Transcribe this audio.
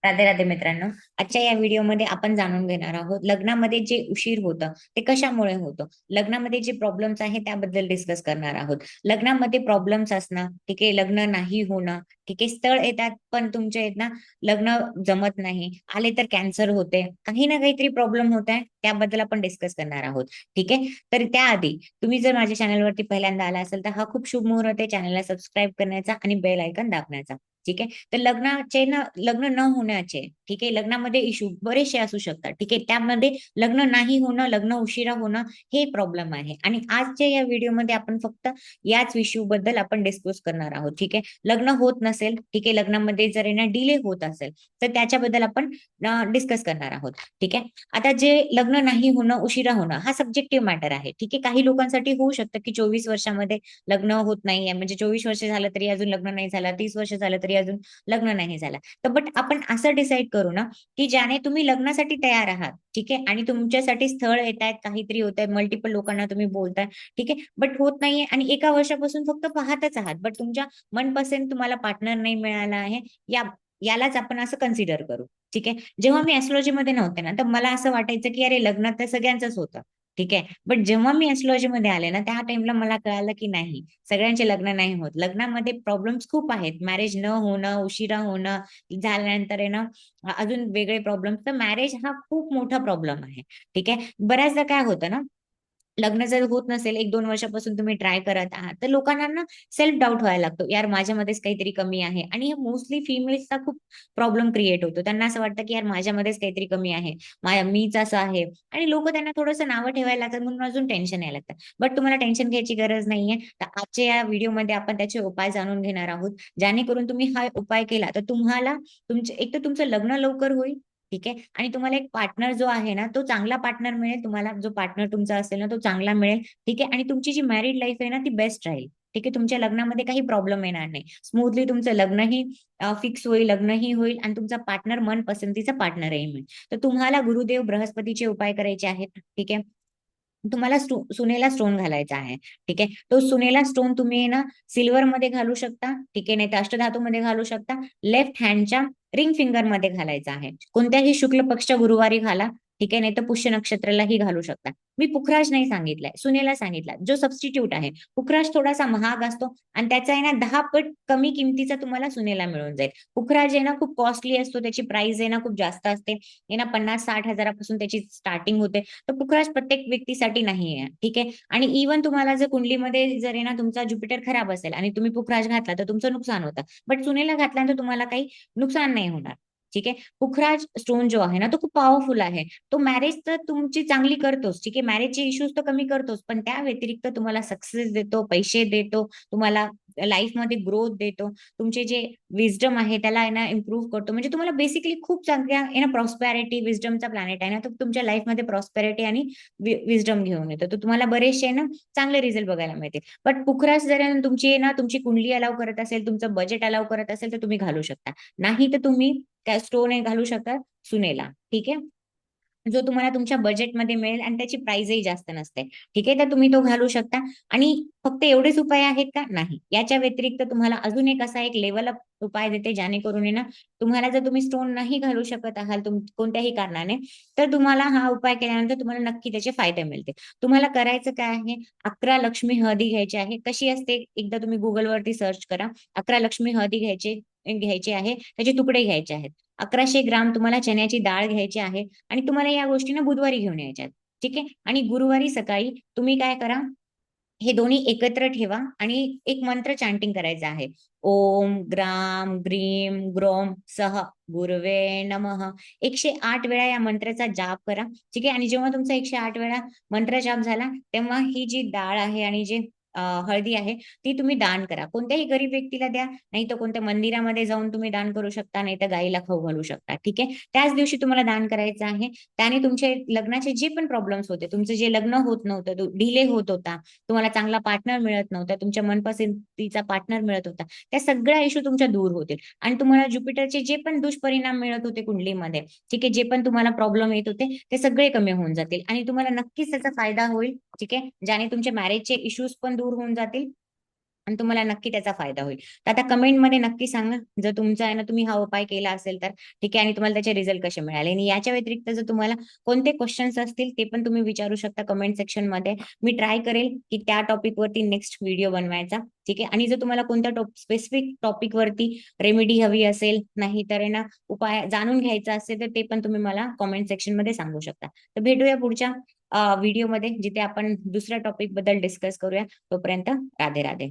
राधे राधे मित्रांनो. आजच्या या व्हिडिओमध्ये आपण जाणून घेणार आहोत लग्नामध्ये जे उशीर होतं ते कशामुळे होतं. लग्नामध्ये जे प्रॉब्लेम्स आहेत त्याबद्दल डिस्कस करणार आहोत. लग्नामध्ये प्रॉब्लेम्स असणं, ठीक आहे, लग्न नाही होणं, ठीक आहे, स्थळ येतात पण तुमचे आहेत ना, लग्न जमत नाही, आले तर कॅन्सर होते, काही ना काहीतरी प्रॉब्लेम होत आहे, त्याबद्दल आपण डिस्कस करणार आहोत. ठीक आहे. तर त्याआधी तुम्ही जर माझ्या चॅनलवरती पहिल्यांदा आला असेल तर हा खूप शुभ मुहूर्त आहे चॅनलला सबस्क्राईब करण्याचा आणि बेल आयकन दाबण्याचा. ठीक आहे. तर लग्न न होण्याचे, ठीक आहे, लग्नामध्ये इश्यू बरेचसे असू शकतात. ठीक आहे. त्यामध्ये लग्न नाही होणं, लग्न उशिरा होणं हे प्रॉब्लेम आहे. आणि आजच्या या व्हिडिओमध्ये आपण फक्त याच इश्यू बद्दल आपण डिस्कस करणार आहोत. ठीक आहे. लग्न होत नसेल, ठीक आहे, लग्नामध्ये जर ना डिले होत असेल तर त्याच्याबद्दल आपण डिस्कस करणार आहोत. ठीक आहे. आता जे लग्न नाही होणं, उशिरा होणं हा सब्जेक्टिव्ह मॅटर आहे. ठीक आहे. काही लोकांसाठी होऊ शकतं की 24 वर्षामध्ये लग्न होत नाहीये, म्हणजे 24 वर्ष झालं तरी अजून लग्न नाही झालं, 30 वर्ष झालं तरी अजून लग्न नाही झालं. तर बट आपण असं डिसाईड करू ना, की ज्याने तुम्ही लग्नासाठी तयार आहात, ठीक आहे, आणि तुमच्यासाठी स्थळ येत आहेत, काहीतरी होत आहे, मल्टिपल लोकांना तुम्ही बोलताय, ठीक आहे, बट होत नाहीये आणि एका वर्षापासून फक्त पाहतच आहात, बट तुमच्या मनपसंत तुम्हाला पार्टनर नाही मिळाला आहे, या यालाच आपण असं कन्सिडर करू. ठीक आहे. जेव्हा मी ऍस्ट्रॉलॉजी मध्ये नव्हते ना, तर मला असं वाटायचं की अरे लग्न तर सगळ्यांचंच होतं. ठीक आहे. बट जेव्हा मी ऍस्ट्रॉलॉजी मध्ये आले ना, त्या टाइमला मला कळालं की नाही, सगळ्यांचे लग्न नाही होत. लग्नामध्ये प्रॉब्लेम्स खूप आहेत. मॅरेज न होणं, उशिरा होणं, झाल्यानंतर आहे ना अजून वेगळे प्रॉब्लेम्स. तर मॅरेज हा खूप मोठा प्रॉब्लेम आहे. ठीक आहे. बऱ्याचदा काय होतं ना, लग्न जर होत नसेल, 1-2 वर्षापासून तुम्ही ट्राय करत आहात, तर लोकांना ना सेल्फ डाऊट व्हायला लागतो. यार माझ्यामध्येच काहीतरी कमी आहे आणि हे मोस्टली फिमेल्सचा खूप प्रॉब्लेम क्रिएट होतो. त्यांना असं वाटतं की यार माझ्यामध्येच काहीतरी कमी आहे. मीच असं आहे आणि लोकं त्यांना थोडंसं नावं ठेवायला लागतात म्हणून अजून टेन्शन यायला लागतं. बट तुम्हाला टेन्शन घ्यायची गरज नाहीये. तर आजच्या या व्हिडिओमध्ये आपण त्याचे उपाय जाणून घेणार आहोत. जेणेकरून तुम्ही हा उपाय केला तर तुम्हाला एक तर तुमचं लग्न लवकर होईल. ठीक आहे. आणि तुम्हाला एक पार्टनर जो आहे ना, तो चांगला पार्टनर मिळेल. तुम्हाला जो पार्टनर तुमचा असेल ना, तो चांगला मिळेल. ठीक आहे. आणि तुमची जी मॅरिड लाईफ आहे ना, ती बेस्ट राहील. ठीक आहे. तुमच्या लग्नामध्ये काही प्रॉब्लेम येणार नाही. स्मूथली तुमचं लग्नही फिक्स होईल, लग्नही होईल आणि तुमचा पार्टनर मनपसंतीचा पार्टनरही मिळेल. तर तुम्हाला गुरुदेव बृहस्पतीचे उपाय करायचे आहेत. ठीक आहे. तुम्हाला सुनेला स्टोन घालायचा आहे. ठीक आहे. तो सुनेला स्टोन तुम्ही ना सिल्वर मध्ये घालू शकता. ठीक आहे. नाही तर अष्टधातूमध्ये घालू शकता. लेफ्ट हँडच्या रिंग फिंगर मध्ये घालायचा आहे. कोणत्याही शुक्ल पक्ष गुरुवारी घाला. ठीक आहे. नाही तर पुष्य नक्षत्रालाही घालू शकता. मी पुखराज नाही सांगितलाय, सुनेला सांगितला जो सबस्टिट्यूट आहे. पुखराज थोडासा महाग असतो आणि त्याचा आहे ना 10 पट कमी किमतीचा तुम्हाला सुनेला मिळून जाईल. पुखराज आहे ना खूप कॉस्टली असतो, त्याची प्राइस आहे ना खूप जास्त असते. आहे ना 50-60 हजारापासून त्याची स्टार्टिंग होते. तर पुखराज प्रत्येक व्यक्तीसाठी नाही आहे. ठीक आहे. आणि इव्हन तुम्हाला जर कुंडलीमध्ये जर आहे ना तुमचा ज्युपिटर खराब असेल आणि तुम्ही पुखराज घातला तर तुमचं नुकसान होतं. बट सुनेला घातल्यानंतर तुम्हाला काही नुकसान नाही होणार. ठीक आहे. पुखराज स्टोन जो आहे ना तो खूप पॉवरफुल आहे. तो मॅरेज तर तुमची चांगली करतोच. ठीक आहे. मॅरेजचे इश्यूज तर कमी करतोच, पण त्या व्यतिरिक्त तुम्हाला सक्सेस देतो, पैसे देतो, तुम्हाला लाईफमध्ये ग्रोथ देतो. तुमचे जे विजडम आहे त्याला आहे ना इम्प्रूव्ह करतो. म्हणजे तुम्हाला बेसिकली खूप चांगल्या आहे ना प्रॉस्पॅरिटी, विजडमचा प्लॅनेट आहे ना, तर तुमच्या लाईफमध्ये प्रॉस्पॅरिटी आणि विजडम घेऊन येतो. तर तुम्हाला बरेचसे ना चांगले रिझल्ट बघायला मिळतील. बट पुखराज जर तुमची आहे ना तुमची कुंडली अलाव करत असेल, तुमचं बजेट अलाव करत असेल, तर तुम्ही घालू शकता. नाही तर तुम्ही त्या स्टोन घालू शकता सुनेला. ठीक आहे. जो तुम्हाला तुमच्या बजेटमध्ये मिळेल आणि त्याची प्राइसही जास्त नसते. ठीक आहे. तर तुम्ही तो घालू शकता. आणि फक्त एवढेच उपाय आहेत का? नाही. याच्या व्यतिरिक्त तुम्हाला अजून एक असा एक लेवल अप उपाय देते, जेणेकरून आहे ना तुम्हाला जर तुम्ही स्टोन नाही घालू शकत आहात कोणत्याही कारणाने, तर तुम्हाला हा उपाय केल्यानंतर तुम्हाला नक्की त्याचे फायदे मिळतील. तुम्हाला करायचं काय आहे, 11 लक्ष्मी हळदी घ्यायची आहे. कशी असते एकदा तुम्ही गुगलवरती सर्च करा. 11 लक्ष्मी हळदी घ्यायची आहे. त्याचे तुकडे घ्यायचे आहेत. 1100 ग्राम तुम्हाला चण्याची डाळ घ्यायची आहे. आणि तुम्हाला या गोष्टी ना बुधवारी घेऊन यायच्या आहेत. ठीक आहे. आणि गुरुवारी सकाळी तुम्ही काय करा, हे दोन्ही एकत्र ठेवा आणि एक मंत्र चॅन्टिंग करायचं आहे. ओम ग्राम ग्रीम ग्रोम सह गुरवे नमः. 108 वेळा या मंत्राचा जाप करा. ठीक आहे. आणि जेव्हा तुमचा 108 वेळा मंत्र जाप झाला, तेव्हा ही जी डाळ आहे आणि जे हळदी आहे ती तुम्ही दान करा. कोणत्याही गरीब व्यक्तीला द्या, नाही तर कोणत्या मंदिरामध्ये जाऊन तुम्ही दान करू शकता, नाही तर गाईला खाऊ घालू शकता. ठीक आहे. त्याच दिवशी तुम्हाला दान करायचं आहे. त्याने तुमचे लग्नाचे जे पण प्रॉब्लेम्स होते, तुमचं जे लग्न होत नव्हतं, डिले होत होता, तुम्हाला चांगला पार्टनर मिळत नव्हता, तुमच्या मनपसंतीचा पार्टनर मिळत होता, त्या सगळ्या इश्यू तुमच्या दूर होतील. आणि तुम्हाला ज्युपिटरचे जे पण दुष्परिणाम मिळत होते कुंडलीमध्ये, ठीक आहे, जे पण तुम्हाला प्रॉब्लेम येत होते ते सगळे कमी होऊन जातील आणि तुम्हाला नक्कीच त्याचा फायदा होईल. ठीक आहे. ज्याने तुमचे मॅरेजचे इश्यूज पण दूर होऊन जातील आणि तुम्हाला नक्की त्याचा फायदा होईल. तर आता कमेंटमध्ये नक्की सांगा, जर तुमचा आहे ना, तुम्ही हा उपाय केला असेल तर ठीक आहे आणि तुम्हाला त्याचे रिझल्ट कसे मिळाले. आणि याच्या व्यतिरिक्त जर तुम्हाला कोणते क्वेश्चन्स असतील ते पण तुम्ही विचारू शकता कमेंट सेक्शनमध्ये. मी ट्राय करेल की त्या टॉपिकवरती नेक्स्ट व्हिडिओ बनवायचा. ठीक आहे. आणि जर तुम्हाला कोणत्या स्पेसिफिक टॉपिकवरती रेमेडी हवी असेल, नाही तर आहे ना उपाय जाणून घ्यायचा असेल, तर ते पण तुम्ही मला कमेंट सेक्शनमध्ये सांगू शकता. तर भेटूया पुढच्या व्हिडिओमध्ये, जिथे आपण दुसऱ्या टॉपिक बद्दल डिस्कस करूया. तोपर्यंत राधे राधे.